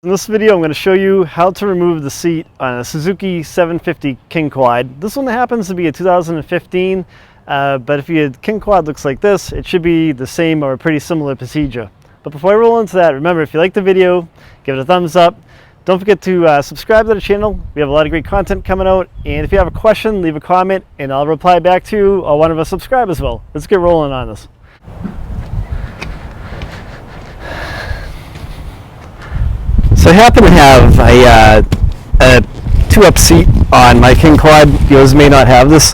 In this video, I'm going to show you how to remove the seat on a Suzuki 750 King Quad. This one happens to be a 2015, but if your King Quad looks like this, it should be the same or a pretty similar procedure. But before I roll into that, remember, if you like the video, give it a thumbs up. Don't forget to subscribe to the channel. We have a lot of great content coming out. And if you have a question, leave a comment and I'll reply back to you, or one of us subscribe as well. Let's get rolling on this. So I happen to have a two-up seat on my King Quad. Yours may not have this.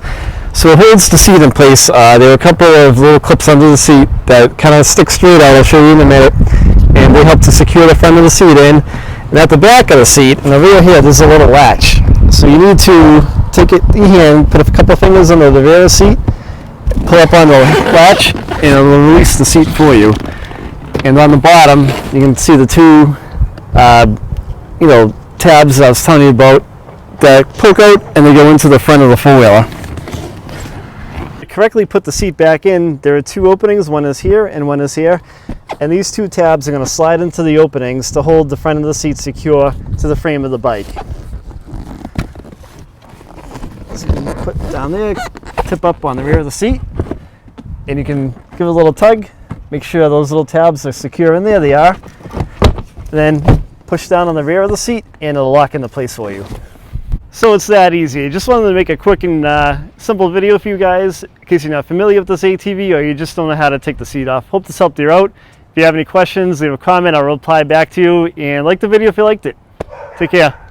So it holds the seat in place. There are a couple of little clips under the seat that kind of stick straight out. I'll show you in a minute. And they help to secure the front of the seat in. And at the back of the seat, and over here, there's a little latch. So you need to take it in your hand, put a couple of fingers under the rear of the seat, pull up on the latch, and it'll release the seat for you. And on the bottom, you can see the two tabs I was telling you about that poke out and they go into the front of the four-wheeler. To correctly put the seat back in, there are two openings. One is here and one is here. And these two tabs are going to slide into the openings to hold the front of the seat secure to the frame of the bike. So you can put it down there, tip up on the rear of the seat, and you can give it a little tug. Make sure those little tabs are secure in there. They are. Then push down on the rear of the seat and it'll lock into place for you. So it's that easy. I just wanted to make a quick and simple video for you guys in case you're not familiar with this ATV or you just don't know how to take the seat off. Hope this helped you out. If you have any questions, leave a comment. I'll reply back to you, and like the video if you liked it. Take care.